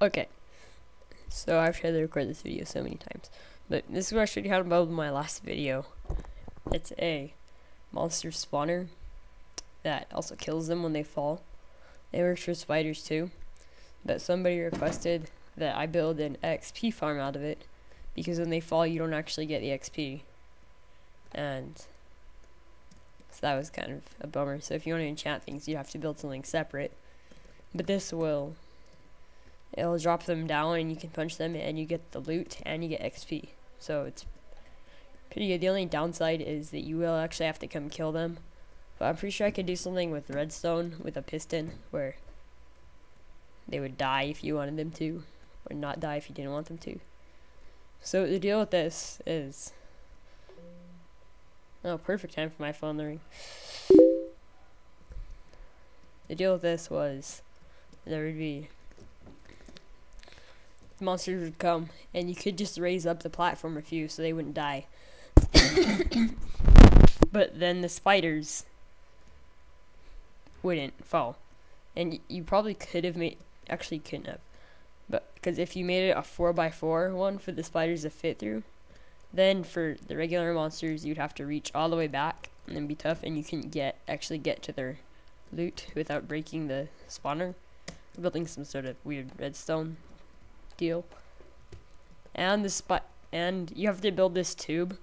Okay, so I've tried to record this video so many times, but this is what I showed you how to build in my last video. It's a monster spawner that also kills them when they fall. It works for spiders too, but somebody requested that I build an XP farm out of it, because when they fall you don't actually get the XP, and so that was kind of a bummer. So if you want to enchant things, you have to build something separate, but this will it'll drop them down and you can punch them and you get the loot and you get XP. So it's pretty good. The only downside is that you will actually have to come kill them. But I'm pretty sure I could do something with redstone with a piston where they would die if you wanted them to, or not die if you didn't want them to. So the deal with this is, oh, perfect time for my phone to ring. The deal with this was there would be monsters would come and you could just raise up the platform a few so they wouldn't die. But then the spiders wouldn't fall, and you probably could have actually couldn't have, but because if you made it a 4x4 one for the spiders to fit through, then for the regular monsters you'd have to reach all the way back and then be tough, and you can actually get to their loot without breaking the spawner. We're building some sort of weird redstone deal, and and you have to build this tube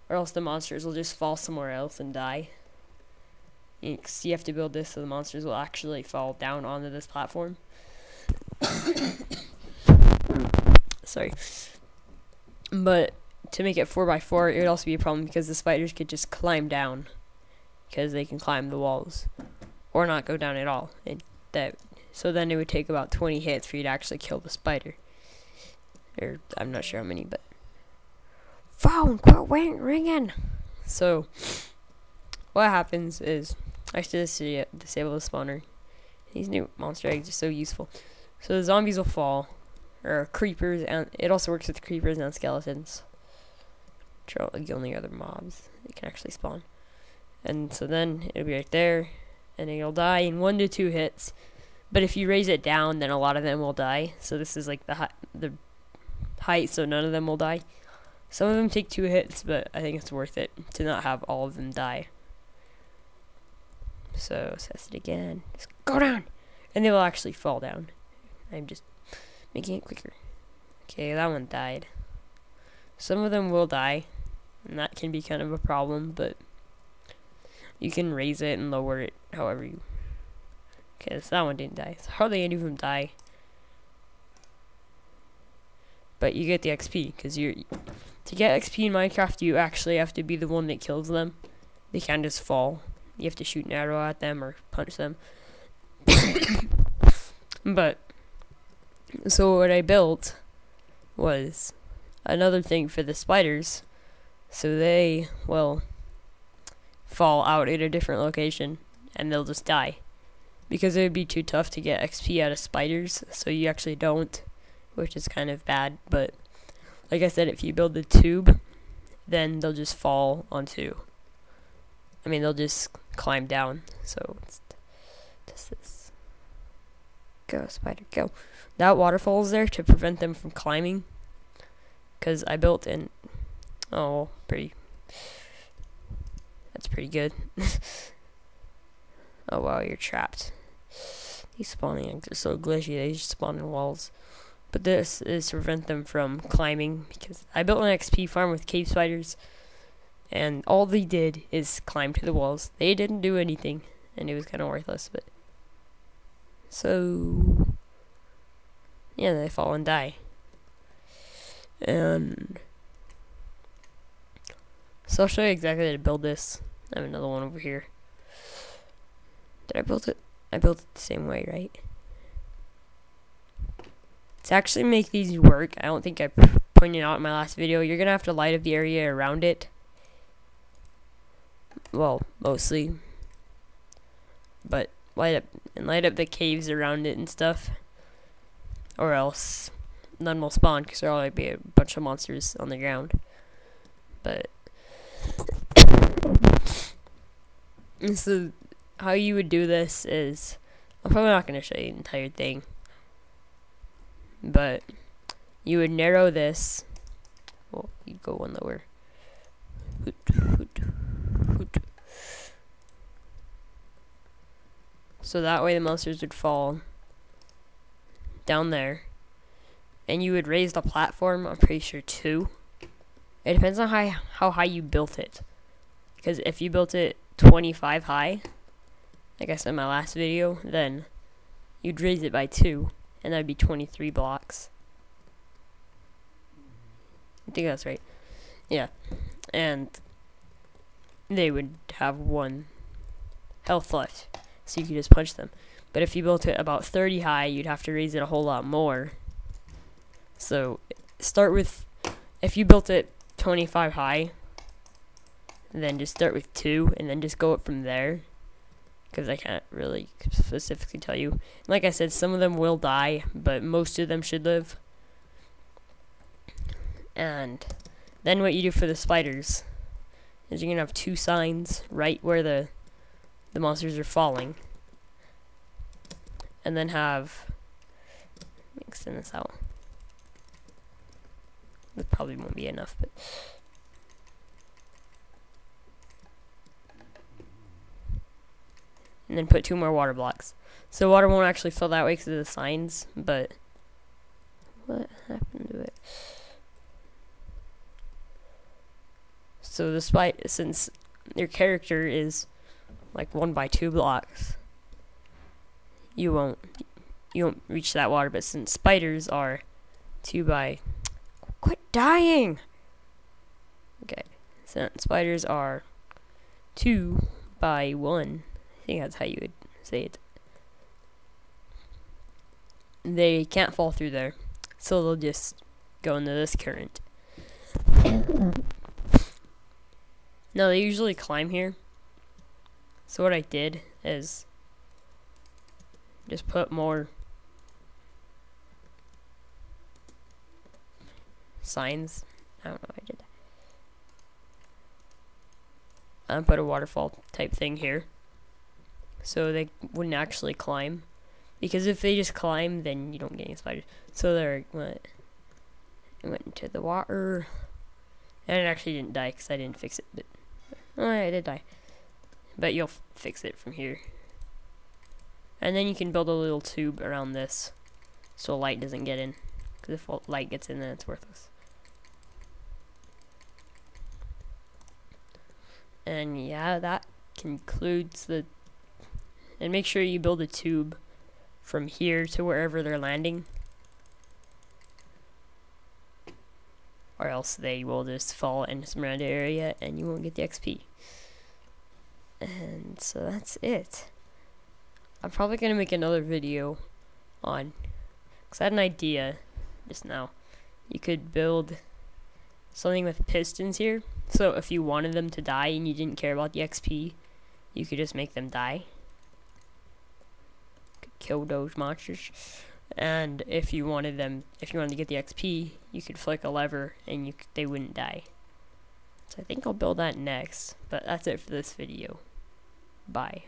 or else the monsters will just fall somewhere else and die. You have to build this so the monsters will actually fall down onto this platform. Sorry. But to make it 4x4, it would also be a problem because the spiders could just climb down, because they can climb the walls or not go down at all. So then it would take about 20 hits for you to actually kill the spider. Or I'm not sure how many, but phone quit ringing. So what happens is I should disable the spawner. These new monster eggs are so useful. So the zombies will fall, or creepers, and it also works with creepers and skeletons, which are like the only other mobs that can actually spawn. And so then it'll be right there, and it'll die in 1 to 2 hits. But if you raise it down, then a lot of them will die. So this is like the height, so none of them will die. Some of them take 2 hits, but I think it's worth it to not have all of them die. So let's test it again. Just go down, and they will actually fall down. I'm just making it quicker. Okay, that one died. Some of them will die, and that can be kind of a problem, but you can raise it and lower it however you. Okay, so that one didn't die. So hardly any of them die. But you get the XP, because to get XP in Minecraft, you actually have to be the one that kills them. They can't just fall. You have to shoot an arrow at them or punch them. But so what I built was another thing for the spiders, so they will fall out at a different location and they'll just die, because it would be too tough to get XP out of spiders, so you actually don't, which is kind of bad. But like I said, if you build the tube, then they'll just fall onto, they'll just climb down. So let's test this. Go, spider, go. That waterfall is there to prevent them from climbing, because I built in, that's pretty good. Oh wow, you're trapped. These spawning eggs are so glitchy, they just spawn in walls. But this is to prevent them from climbing, because I built an XP farm with cave spiders, and all they did is climb to the walls. They didn't do anything, and it was kind of worthless. But so yeah, they fall and die. And so I'll show you exactly how to build this. I have another one over here. Did I build it? I built it the same way, right? To actually make these work, I don't think I pointed out in my last video, you're gonna have to light up the area around it. Well, mostly. But light up the caves around it and stuff. Or else none will spawn, because there'll be a bunch of monsters on the ground. But so how you would do this is, I'm probably not going to show you the entire thing, but you would narrow this. Well, you'd go one lower. Hoot, hoot, hoot. So that way the monsters would fall down there. And you would raise the platform, I'm pretty sure 2. It depends on how high you built it. Because if you built it 25 high, like I said in my last video, then you'd raise it by 2. And that'd be 23 blocks. I think that's right. Yeah. And they would have 1 health left. So you could just punch them. But if you built it about 30 high, you'd have to raise it a whole lot more. So start with, if you built it 25 high, then just start with 2 and then just go up from there. Because I can't really specifically tell you. Like I said, some of them will die, but most of them should live. And then what you do for the spiders is you're going to have 2 signs right where the monsters are falling. And then have, let me extend this out. This probably won't be enough, but and then put 2 more water blocks. So water won't actually fill that way because of the signs, but what happened to it? So despite, since your character is like 1 by 2 blocks, you won't reach that water. But since spiders are 2 by, quit dying. Okay, so spiders are 2 by 1. I think that's how you would say it. They can't fall through there, so they'll just go into this current. No, they usually climb here. So what I did is just put more signs. I don't know what I did. I put a waterfall type thing here, so they wouldn't actually climb. Because if they just climb, then you don't get any spiders. So they went into the water, and it actually didn't die because I didn't fix it. But oh, yeah, it did die. But you'll fix it from here. And then you can build a little tube around this, so light doesn't get in. Because if light gets in, then it's worthless. And yeah, that concludes the. And make sure you build a tube from here to wherever they're landing, or else they will just fall in some random area and you won't get the XP. And so that's it. I'm probably gonna make another video on, because I had an idea just now. You could build something with pistons here, so if you wanted them to die and you didn't care about the XP, you could just make them die. Kill those monsters. And if you wanted to get the XP, you could flick a lever and they wouldn't die. So I think I'll build that next. But that's it for this video. Bye.